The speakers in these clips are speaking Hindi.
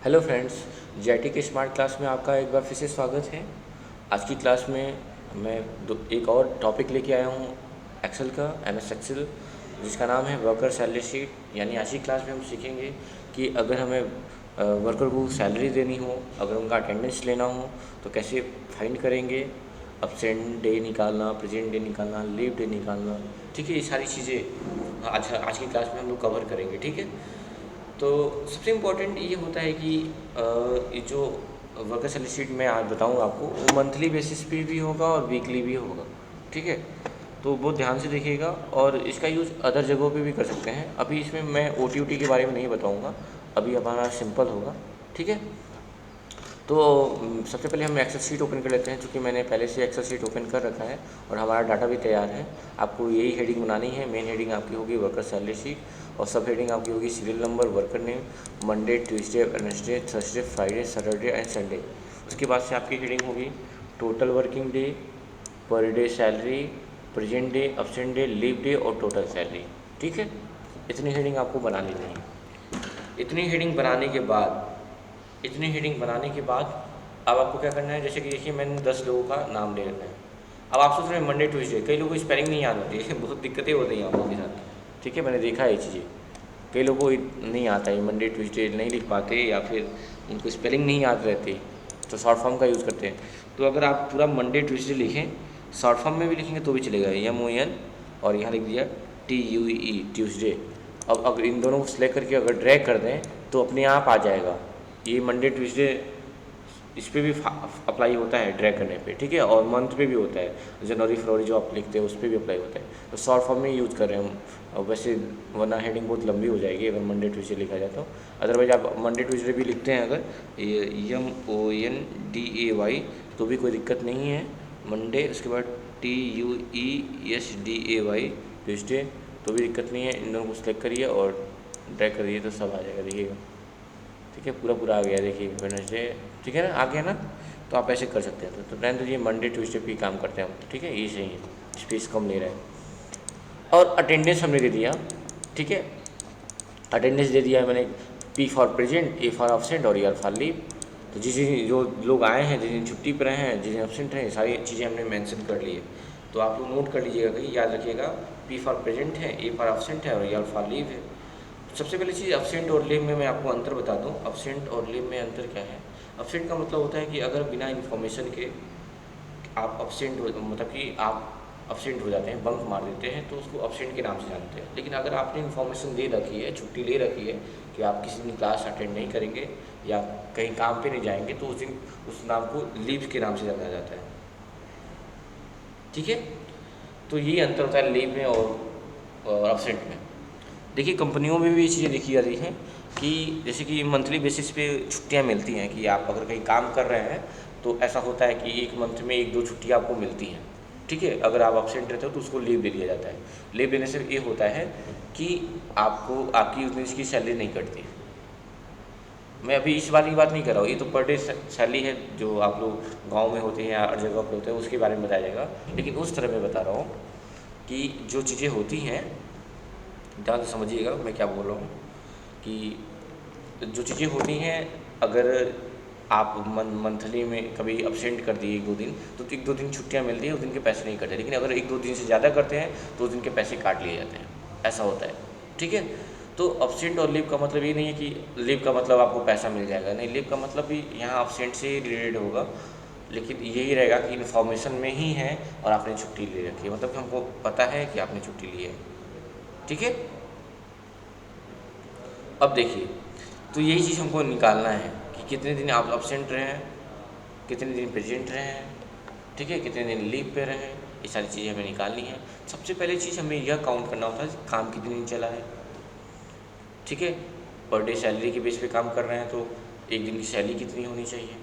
हेलो फ्रेंड्स, जेटी के स्मार्ट क्लास में आपका एक बार फिर से स्वागत है। आज की क्लास में मैं एक और टॉपिक लेके आया हूँ एक्सेल का, एमएस एक्सेल, जिसका नाम है वर्कर सैलरी शीट। यानी आज की क्लास में हम सीखेंगे कि अगर हमें वर्कर को सैलरी देनी हो, अगर उनका अटेंडेंस लेना हो तो कैसे फाइंड करेंगे, अब्सेंट डे निकालना, प्रेजेंट डे निकालना, लीव डे निकालना। ठीक है, ये सारी चीज़ें आज की क्लास में हम लोग कवर करेंगे। ठीक है, तो सबसे इम्पोर्टेंट ये होता है कि ये जो वर्कर सैलरी शीट मैं आज बताऊँगा आपको, वो मंथली बेसिस पे भी होगा और वीकली भी होगा। ठीक है, तो बहुत ध्यान से देखिएगा और इसका यूज़ अदर जगहों पे भी कर सकते हैं। अभी इसमें मैं ओटी के बारे में नहीं बताऊँगा, अभी हमारा सिंपल होगा। ठीक है, तो सबसे पहले हम एक्सेल शीट ओपन कर लेते हैं, क्योंकि मैंने पहले से एक्सेल शीट ओपन कर रखा है और हमारा डाटा भी तैयार है। आपको यही हेडिंग बनानी है। मेन हेडिंग आपकी होगी वर्कर सैलरी शीट और सब हेडिंग आपकी होगी serial number, worker name, Monday, Tuesday, Wednesday, Thursday, Friday, Saturday and Sunday. उसके बाद से आपकी हेडिंग होगी टोटल वर्किंग डे, पर day salary, present day, absent day, leave day और टोटल सैलरी। ठीक है, इतनी हेडिंग आपको बना लेनी है। इतनी हेडिंग बनाने के बाद इतनी हेडिंग बनाने के बाद अब आपको क्या करना है, जैसे कि देखिए मैंने 10 लोगों का नाम ले रखा है। अब आप सोच रहे हैं मंडे ट्यूसडे, कई लोगों को स्पेलिंग नहीं याद होती है बहुत दिक्कतें होती हैं आप लोगों के साथ। ठीक है, मैंने देखा है ये चीज़ें, कई लोगों को नहीं आता है, मंडे ट्यूसडे नहीं लिख पाते या फिर उनको स्पेलिंग नहीं याद रहती, तो शॉर्ट फॉर्म का यूज़ करते हैं। तो अगर आप पूरा मंडे ट्यूसडे लिखें, शॉर्ट फॉर्म में भी लिखेंगे तो भी चलेगा, MON, और यहाँ लिख दिया TUE ट्यूसडे। अब अगर इन दोनों को सिलेक्ट करके अगर ड्रैग कर दें तो अपने आप आ जाएगा। ये मंडे ट्यूसडे इस पे भी अप्लाई होता है ड्रैग करने पे। ठीक है, और मंथ पे भी होता है, जनवरी फरवरी जो आप लिखते हैं उस पर भी अप्लाई होता है। तो शॉर्ट फॉर्म में यूज़ कर रहे हैं हम। और वैसे वरना हेडिंग बहुत लंबी हो जाएगी अगर मंडे ट्यूसडे लिखा जाए तो। अदरवाइज आप मंडे ट्यूसडे भी लिखते हैं अगर MONDAY तो भी कोई दिक्कत नहीं है। मंडे, उसके बाद TUESDAY ट्यूसडे, तो भी दिक्कत नहीं है। इन दोनों को सिलेक्ट करिए और ड्रैग करिए तो सब आ जाएगा, देखिएगा। ठीक है, पूरा पूरा आ गया, देखिए वेडनेसडे। ठीक है ना, आ गया ना, तो आप ऐसे कर सकते हैं। तो रहने दीजिए, मंडे ट्यूसडे पे काम करते हैं हम। ठीक है, ये सही है, स्पेस कम ले रहे हैं। और अटेंडेंस हमने दे दिया। ठीक है, अटेंडेंस दे दिया है मैंने, P for present, A for absent और ER फॉर लीव। तो जिस दिन जो लोग आए हैं, जिस दिन छुट्टी पर रहे हैं, जिस दिन एब्सेंट रहे, सारी चीज़ें हमने मेंशन कर ली है। तो आप लोग नोट कर लीजिएगा, कहीं याद रखिएगा। P फॉर प्रेजेंट है, A फॉर एब्सेंट है और ER फॉर लीव है। सबसे पहली चीज़, एब्सेंट और लीव में मैं आपको अंतर बता दूं। एब्सेंट और लीव में अंतर क्या है? एब्सेंट का मतलब होता है कि अगर बिना इन्फॉर्मेशन के आप एब्सेंट हो, मतलब कि आप एब्सेंट हो जाते हैं, बंक मार देते हैं, तो उसको एब्सेंट के नाम से जानते हैं। लेकिन अगर आपने इन्फॉर्मेशन दे रखी है, छुट्टी ले रखी है कि आप किसी दिन क्लास अटेंड नहीं करेंगे या कहीं काम पे नहीं जाएंगे, तो उस दिन उस नाम को लीव के नाम से जाना जाता है। ठीक है, तो यही अंतर होता है लीव में और एब्सेंट में। देखिए, कंपनियों में भी ये चीज़ें देखी जा रही हैं कि जैसे कि मंथली बेसिस पे छुट्टियां मिलती हैं, कि आप अगर कहीं काम कर रहे हैं तो ऐसा होता है कि एक मंथ में 1-2 छुट्टियां आपको मिलती हैं। ठीक है, अगर आप एब्सेंट रहते हो तो उसको लीव दे दिया जाता है। लीव देने से ये होता है कि आपको आपकी उतनी इसकी सैलरी नहीं कटती। मैं अभी इस बार की बात नहीं कर रहा हूँ, ये तो पर डे सैलरी है जो आप लोग गाँव में होते हैं या हर जगह पर होते हैं, उसके बारे में बताया जाएगा। लेकिन उस तरह मैं बता रहा हूँ कि जो चीज़ें होती हैं, ध्यान से समझिएगा मैं क्या बोल रहा हूँ, कि जो चीज़ें होती हैं, अगर आप मंथली में कभी अब्सेंट कर दिए 1-2 दिन, तो 1-2 दिन छुट्टियाँ मिलती है, उस दिन के पैसे नहीं कटते। लेकिन अगर 1-2 दिन से ज़्यादा करते हैं तो उस दिन के पैसे काट लिए जाते हैं, ऐसा होता है। ठीक है, तो अब्सेंट और लीव का मतलब ये नहीं है कि लीव का मतलब आपको पैसा मिल जाएगा, नहीं, लीव का मतलब भी यहाँ अब्सेंट से रिलेटेड होगा। लेकिन यही रहेगा कि इन्फॉर्मेशन में ही है और आपने छुट्टी ले रखी है, मतलब कि हमको पता है कि आपने छुट्टी ली है। ठीक है, अब देखिए, तो यही चीज़ हमको निकालना है कि कितने दिन आप एब्सेंट रहे हैं, कितने दिन प्रेजेंट रहे हैं, ठीक है, कितने दिन लीव पे रहे हैं, ये सारी चीज़ें हमें निकालनी है। सबसे पहले चीज़ हमें यह काउंट करना होता है कि काम कितने दिन चला है। ठीक है, पर डे सैलरी के बेस पे काम कर रहे हैं तो एक दिन की सैलरी कितनी होनी चाहिए,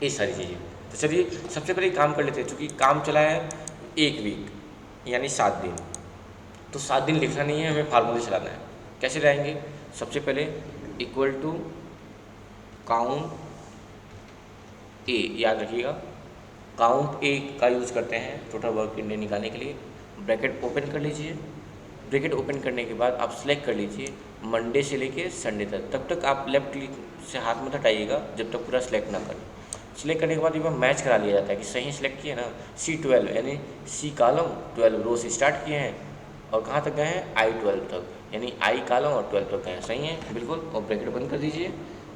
ये सारी चीज़ें। तो चलिए सबसे पहले काम कर लेते हैं। चूँकि काम चला है 1 वीक, यानी 7 दिन, तो 7 दिन लिखना नहीं है, हमें फार्मूले चलाना है। कैसे लाएंगे? सबसे पहले इक्वल टू काउंट ए, याद रखिएगा, काउंट ए का यूज़ करते हैं टोटल वर्क इन डे निकालने के लिए। ब्रैकेट ओपन कर लीजिए, ब्रैकेट ओपन करने के बाद आप सिलेक्ट कर लीजिए मंडे से लेके संडे तक। तब तक आप लेफ्ट क्लिक से हाथ मत हटाइएगा जब तक पूरा सिलेक्ट ना करें। सिलेक्ट करने के बाद एक बार मैच करा लिया जाता है कि सही सिलेक्ट किए ना। C12 यानी C कॉलम 12 रो से स्टार्ट किए हैं और कहाँ तक गए हैं I12 तक, यानी I कॉलम और 12 तक गए हैं, सही है बिल्कुल। और ब्रैकेट बंद कर दीजिए।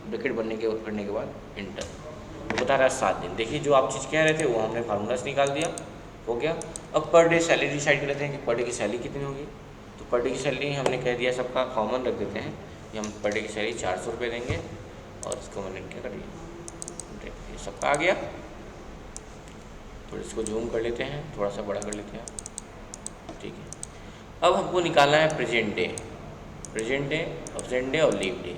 ब्रैकेट बनने के करने के बाद इंटर, तो बता रहा है 7 दिन। देखिए जो आप चीज़ कह रहे थे वो हमने फार्मूला से निकाल दिया, हो गया। अब पर डे सैलरी डिसाइड कर लेते हैं कि पर डे की सैलरी कितनी होगी। तो पर डे की सैलरी हमने कह दिया सबका कॉमन रख देते हैं कि हम पर डे की सैलरी 400 रुपये देंगे और इसको मैंने क्या कर दिया, ये सबका आ गया। तो इसको जूम कर लेते हैं, थोड़ा सा बड़ा कर लेते हैं, ठीक है। अब हमको निकालना है present day, present day, absent day और लीव डे।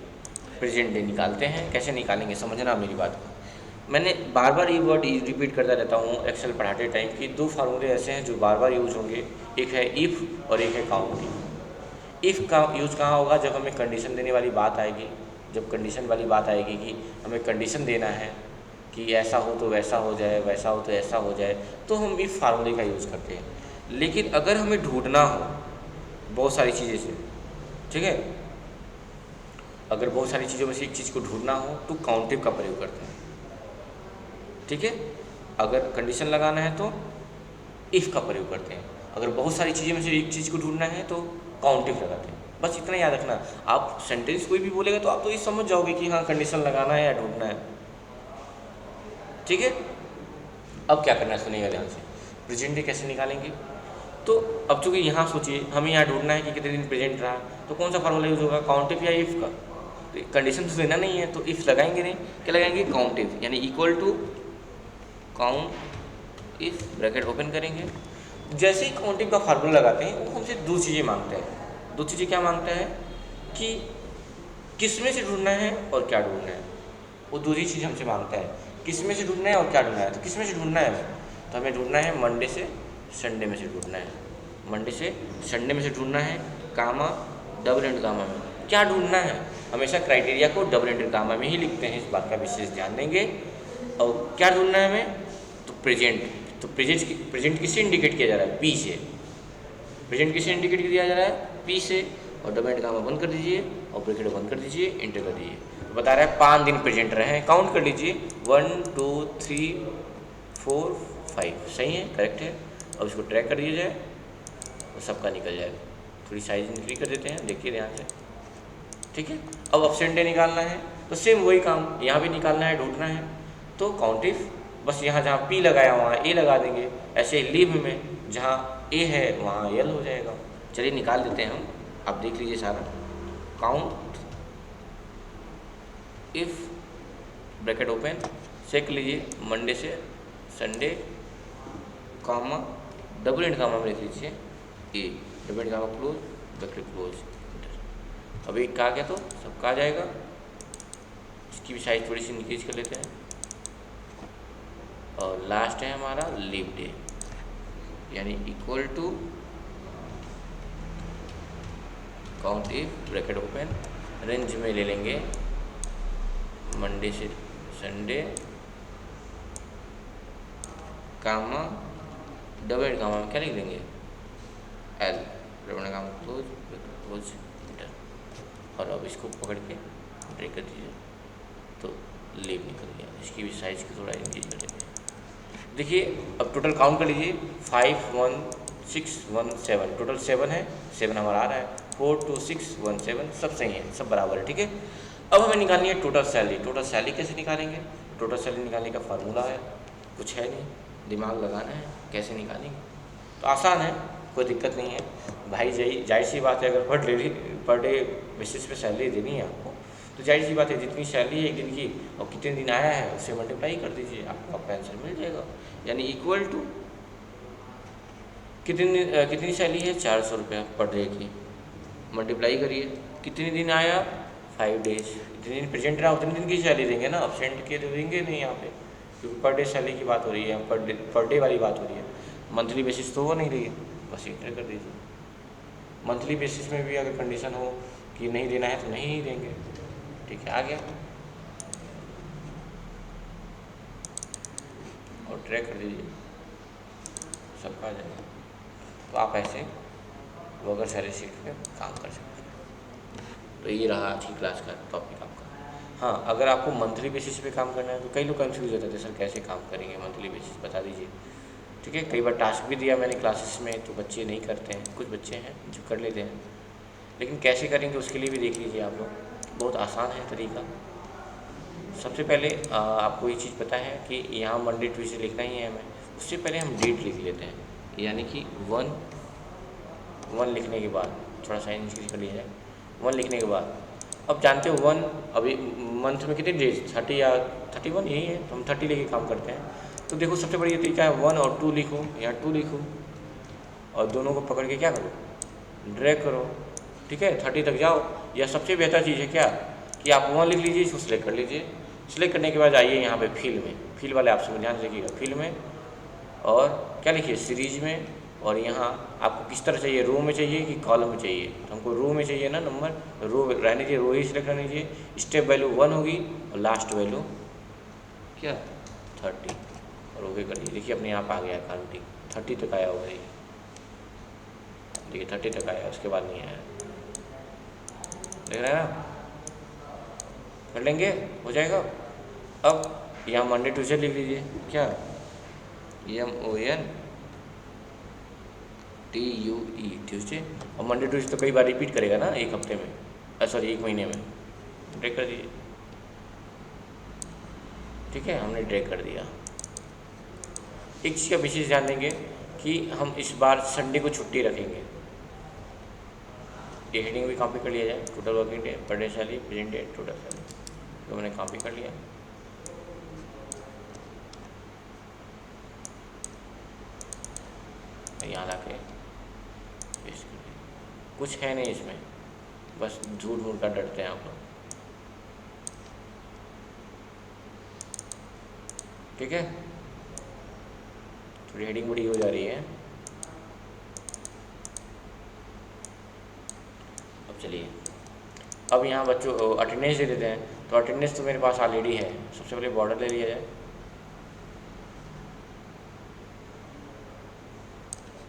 प्रेजेंट डे निकालते हैं, कैसे निकालेंगे समझना मेरी बात को। मैंने बार बार ये वर्ड रिपीट करता रहता हूँ एक्सेल पढ़ाते टाइम कि 2 फार्मूले ऐसे हैं जो बार बार यूज होंगे, एक है इफ़ और एक है काउंट। इफ़ का यूज़ कहाँ होगा, जब हमें कंडीशन देने वाली बात आएगी, जब कंडीशन वाली बात आएगी कि हमें कंडीशन देना है कि ऐसा हो तो वैसा हो जाए, वैसा हो तो ऐसा हो जाए, तो हम इफ़ फार्मूले का यूज़ करते हैं। लेकिन अगर हमें ढूंढना हो बहुत सारी चीज़ें से, ठीक है, अगर बहुत सारी चीज़ों में से एक चीज़ को ढूंढना हो तो काउंटिव का प्रयोग करते हैं, ठीक है। अगर कंडीशन लगाना है तो इफ़ का प्रयोग करते हैं, अगर बहुत सारी चीज़ों में से एक चीज़ को ढूंढना है तो काउंटिव लगाते हैं। बस इतना याद रखना। आप सेंटेंस कोई भी बोलेगा तो आप तो ये समझ जाओगे कि हाँ कंडीशन लगाना है या ढूंढना है, ठीक है। अब क्या करना है सुनिएगा ध्यान से। प्रेजेंट डे कैसे निकालेंगे, तो अब चूँकि यहाँ सोचिए हमें यहाँ ढूंढना है कि कितने दिन प्रेजेंट रहा, तो कौन सा फार्मूला यूज़ होगा, काउंटिव या इफ़ का। तो कंडीशन तो देना नहीं है तो इफ़ लगाएंगे नहीं, क्या लगाएंगे काउंटिव, यानी equal to count if, bracket open करेंगे। जैसे ही काउंटिंग का फार्मूला लगाते हैं वो हमसे दो चीज़ें मांगते हैं। दो चीज़ें क्या मांगता है कि किस में से ढूंढना है और क्या ढूंढना है, वो दो ही चीज़ हमसे मांगता है, किस में से ढूंढना है और क्या ढूंढना है। तो किस में से ढूंढना है हमें, तो हमें ढूंढना है मंडे से संडे में से ढूंढना है, मंडे से संडे में से ढूंढना है, कामा डबल एंड कामा में। क्या ढूंढना है, हमेशा क्राइटेरिया को डबल एंड कामा में ही लिखते हैं, इस बात का विशेष ध्यान देंगे। और क्या ढूंढना है हमें, तो प्रेजेंट। तो प्रेजेंट किससे इंडिकेट किया जा रहा है, पी से। प्रेजेंट किससे इंडिकेट किया जा रहा है, पी से। और डबल एंड कामा बंद कर दीजिए और ब्रैकेट बंद कर दीजिए, इंटर कर दीजिए। तो बता रहा है 5 दिन प्रेजेंट रहे हैं, काउंट कर लीजिए 1 2 3 4 5, सही है, करेक्ट है। अब इसको ट्रैक कर दिया जाए तो सबका निकल जाएगा। थोड़ी साइज इंक्रीज कर देते हैं, देखिए ध्यान से, ठीक है। अब एब्सेंट डे निकालना है तो सेम वही काम यहाँ भी निकालना है, ढूंढना है। तो काउंटिव, बस यहाँ जहाँ पी लगाया वहाँ ए लगा देंगे। ऐसे लीव में जहाँ ए है वहाँ एल हो जाएगा। चलिए निकाल देते हैं हम, आप देख लीजिए सारा। Count if, bracket open, check लीजिए मंडे से Sunday, comma double and comma में लिख लीजिए A, double and comma close, bracket close, enter. अब एक का आ गया तो सबका आ जाएगा। इसकी भी साइज थोड़ी सी इंक्रीज कर लेते हैं। और लास्ट है हमारा लीव डे, यानी equal to count if, bracket open, range में ले लेंगे मंडे से Sunday, comma double and comma में क्या लिख देंगे L, double and comma close, close, enter. और अब इसको पकड़ के ब्रेक कर दीजिए तो लीव निकल गया। इसकी भी साइज को थोड़ा इंक्रीज कर लेते हैं। देखिए अब टोटल काउंट कर लीजिए 5 1 6 1 7, टोटल 7 है, 7 हमारा आ रहा है। 4 2 6 1 7, सब सही है, सब बराबर है, ठीक है। अब हमें निकालनी है टोटल सैलरी। टोटल सैलरी कैसे निकालेंगे, टोटल सैलरी निकालने का फार्मूला है, कुछ है नहीं, दिमाग लगाना है कैसे निकालेंगे। तो आसान है, कोई दिक्कत नहीं है भाई। जाहिर सी बात है, अगर पर डे बेसिस पे सैलरी देनी है आपको तो जाहिर सी बात है जितनी सैलरी है एक दिन की और कितने दिन आया है उससे मल्टीप्लाई कर दीजिए, आपका आंसर मिल जाएगा। यानी इक्वल टू कितनी सैलरी है 400 रुपया पर डे की, मल्टीप्लाई करिए कितने दिन आया 5 डेज, जितने दिन प्रेजेंट रहा उतने दिन की सैलरी देंगे ना, अब्सेंट के तो देंगे नहीं यहाँ पे, क्योंकि पर डे सैलरी की बात हो रही है, पर डे वाली बात हो रही है। मंथली बेसिस तो हो नहीं रही है, बस इंटर कर दीजिए। मंथली बेसिस में भी अगर कंडीशन हो कि नहीं देना है तो नहीं ही देंगे, ठीक है। आ गया और ट्रैक कर दीजिए, सबका आ जाएगा। तो आप ऐसे वो अगर सैलरी शीट पे काम कर सकते हैं। तो ये रहा आज की क्लास का टॉपिक आपका। हाँ, अगर आपको मंथली बेसिस पे काम करना है तो कई लोग कंफ्यूज होते थे, सर कैसे काम करेंगे मंथली बेसिस, बता दीजिए। ठीक है, कई बार टास्क भी दिया मैंने क्लासेस में तो बच्चे नहीं करते हैं, कुछ बच्चे हैं जो कर लेते हैं, लेकिन कैसे करेंगे उसके लिए भी देख लीजिए आप लोग। बहुत आसान है तरीका। सबसे पहले आपको ये चीज़ पता है कि यहाँ मंडे ट्यूसडे लिखना ही है हमें। उससे पहले हम डेट लिख लेते हैं, यानी कि वन लिखने के बाद थोड़ा सा इंक्रीज कर लिया जाए। 1 लिखने के बाद अब जानते हो 1 अभी मंथ में कितने डेज 30 या 31 यही है, तो हम 30 लेके काम करते हैं। तो देखो सबसे बढ़िया तरीका है 1 और 2 लिखो या 2 लिखो और दोनों को पकड़ के क्या करो, ड्रैग करो। ठीक है, 30 तक जाओ। या सबसे बेहतर चीज़ है क्या कि आप 1 लिख लीजिए, इसको सिलेक्ट कर लीजिए। सिलेक्ट करने के बाद आइए यहाँ पे फिल में, फिल वाले ऑप्शन में ध्यान रखिएगा, फिल में और क्या लिखिए सीरीज में। और यहाँ आपको किस तरह चाहिए, रो में चाहिए कि कॉलम में चाहिए, तो हमको रो में चाहिए ना नंबर, रो रहने दीजिए, रो ही सिलेक्ट करने दीजिए। स्टेप वैल्यू 1 होगी और लास्ट वैल्यू क्या 30 और ओके कर दीजिए। देखिए अपने यहाँ पे आ गया काउंटिंग 30 तक आया होगा, देखिए 30 तक आया, उसके बाद नहीं आया, देख रहे हैं ना। कर लेंगे, हो जाएगा। अब यहाँ मंडे ट्यूसडे लिख लीजिए, क्या MONDE ट्यूसडे। और मंडे ट्यूसडे तो कई बार रिपीट करेगा ना एक हफ्ते में, सॉरी एक महीने में, ड्रैग कर दीजिए। ठीक है, हमने ड्रैग कर दिया। एक चीज़ का विशेष ध्यान देंगे कि हम इस बार संडे को छुट्टी रखेंगे। ये हेडिंग भी कॉपी कर लिया जाए, टोटल वर्किंग डे, पर day salary, present day, total salary, तो मैंने कॉपी कर लिया। यहाँ ला के पेस्ट कर दिया। कुछ है नहीं इसमें, बस झूठ मूठ का डरते हैं आप लोग। ठीक है, थोड़ी हेडिंग बड़ी हो जा रही है। अब चलिए, अब यहाँ बच्चों अटेंडेंस दे देते हैं। तो अटेंडेंस तो मेरे पास ऑलरेडी है। सबसे पहले बॉर्डर ले लिया जाए,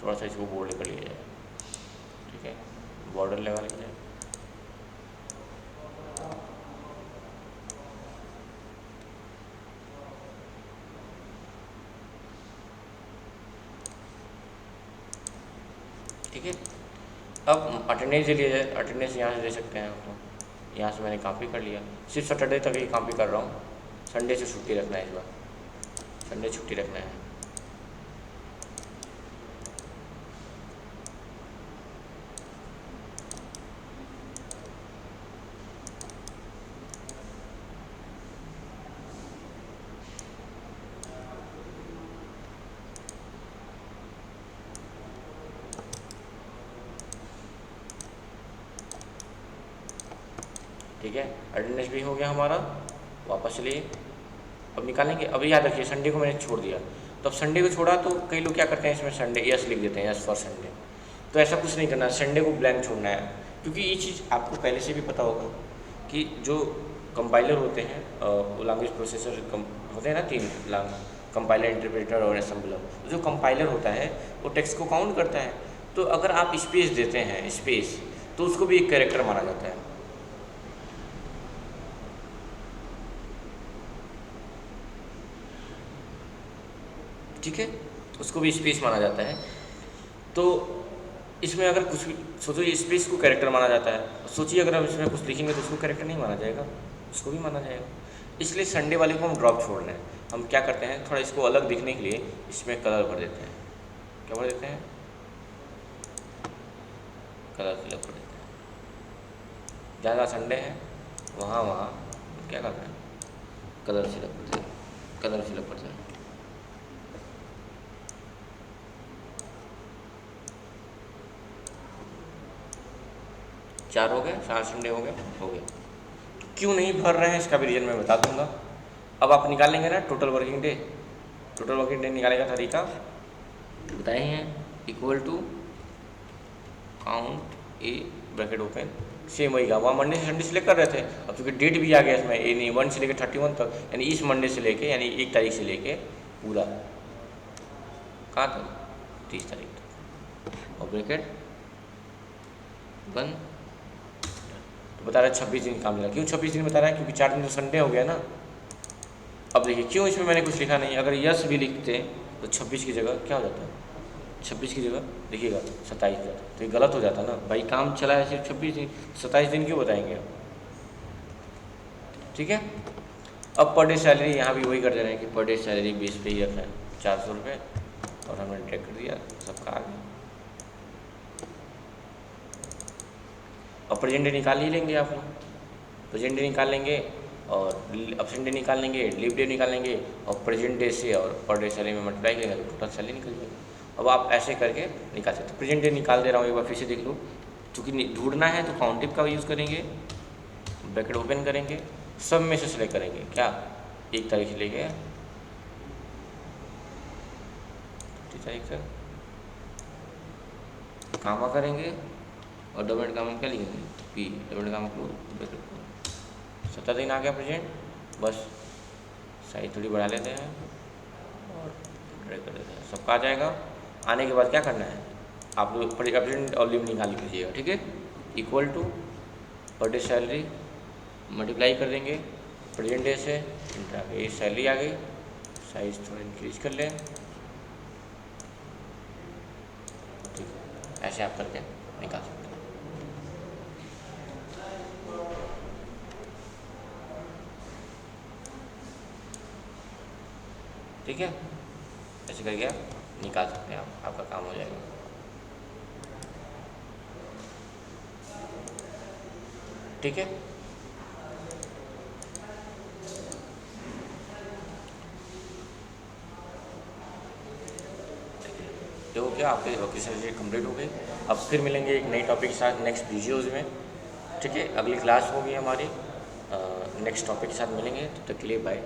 थोड़ा सा इसको बोल्ड कर लिया जाए। ठीक है, बॉर्डर लेवल कर जाए। ठीक है, अब अटेंडेंस दे लिया जाए। अटेंडेंस यहाँ से दे सकते हैं आपको, यहाँ से मैंने कॉपी कर लिया। सिर्फ सैटरडे तक ही कॉपी कर रहा हूँ, संडे से छुट्टी रखना है इस बार, संडे छुट्टी रखना है। ठीक है, अटेंडेंस भी हो गया हमारा। वापस चलिए, अब निकालेंगे। अभी याद रखिए संडे को मैंने छोड़ दिया, तो अब संडे को छोड़ा तो कई लोग क्या करते हैं इसमें संडे यस लिख देते हैं, यस फॉर संडे। तो ऐसा कुछ नहीं करना, संडे को ब्लैंक छोड़ना है। क्योंकि ये चीज़ आपको पहले से भी पता होगा कि जो कंपाइलर होते हैं, वो लैंग्वेज प्रोसेसर होते हैं ना, 3 कंपाइलर, इंटरप्रेटर और असेंबलर। जो कंपाइलर होता है वो टेक्स्ट को काउंट करता है। तो अगर आप स्पेस देते हैं, स्पेस, तो उसको भी एक कैरेक्टर माना जाता है। ठीक है, उसको भी स्पेस माना जाता है। तो इसमें अगर कुछ भी सोचो, स्पेस को कैरेक्टर माना जाता है, सोचिए अगर हम इसमें कुछ लिखेंगे तो उसको कैरेक्टर नहीं माना जाएगा, उसको भी माना जाएगा। इसलिए संडे वाले को हम ड्रॉप छोड़ रहे हैं। हम क्या करते हैं, थोड़ा इसको अलग दिखने के लिए इसमें कलर भर देते हैं। क्या भर देते हैं, कलर फिलअप कर देते हैं। जहाँ जहाँ संडे है वहाँ वहाँ क्या करते हैं, कलर फिलअप करते हैं, कलर फिलअप करते हैं। चार हो गए, 4 संडे हो गए, हो गए। क्यों नहीं भर रहे हैं इसका भी रीज़न मैं बता दूंगा। अब आप निकालेंगे ना total working day, total working day निकालेगा तरीका बताए हैं, equal to count A bracket open, same वही का। वहाँ मंडे से संडे सिलेक्ट कर रहे थे, अब क्योंकि डेट भी आ गया इसमें, ये नहीं 1 से लेकर 31 तक, यानी इस मंडे से लेके, यानी 1 तारीख से लेके पूरा कहाँ तक 30 तारीख तक, और ब्रैकेट वन। तो बता रहा है 26 दिन काम मिला। क्यों 26 दिन बता रहा है? क्योंकि 4 दिन तो संडे हो गया ना। अब देखिए क्यों इसमें मैंने कुछ लिखा नहीं। अगर यस भी लिखते तो 26 की जगह क्या हो जाता? 26 की जगह देखिएगा 27 हो जाता। तो ये गलत हो जाता ना भाई, काम चला है सिर्फ 26 दिन, 27 दिन क्यों बताएंगे आप? ठीक है। अब पर डे सैलरी यहाँ भी वही कर दे रहे हैं कि पर डे सैलरी 20 पे ही रखना है, 400 रुपये, और हमने ट्रैक कर दिया, सबका आ गया। और प्रेजेंट डे निकाल ही लेंगे आप लोग, प्रेजेंट डे निकाल लेंगे और एब्सेंट डे निकाल लेंगे, लीव डे निकाल लेंगे, और प्रेजेंट डे से और पर डे सैलरी में मल्टीप्लाई करेंगे तो टोटल सैलरी निकल जाएगी। अब आप ऐसे करके निकाल सकते हो। प्रेजेंट डे निकाल दे रहा हूँ, एक बार फिर से देख लो। चूँकि ढूंढना है तो काउंटिव का यूज़ करेंगे, ब्रैकेट ओपन करेंगे, सब में से सिलेक्ट करेंगे क्या, 1 तारीख से लेके 30 तारीख तक, कामा करेंगे और डबल कामा क्या लिखेंगे, P double comma close bracket close. 17 दिन आ गया प्रेजेंट। बस साइज थोड़ी बढ़ा लेते हैं और ड्रैग कर देते हैं, सबका आ जाएगा। आने के बाद क्या करना है, आप लोग प्रेजेंट और लीव निकाल लीजिएगा, ठीक है। Equal to per day salary multiply कर देंगे प्रेजेंट डे से, इंटर आ गई, ये सैलरी आ गई। साइज थोड़ा इंक्रीज कर लें, ठीक है। ऐसे आप करके निकाल सकते हैं। ठीक है, ऐसे करके आप निकाल सकते हैं, आप आपका काम हो जाएगा। ठीक है। तो हो गया, आपके वोकेशनल डेट कंप्लीट हो गई। अब फिर मिलेंगे एक नई टॉपिक के साथ नेक्स्ट वीडियोज़ में। ठीक है, अगली क्लास होगी हमारी नेक्स्ट टॉपिक के साथ मिलेंगे, तब तक के लिए बाय।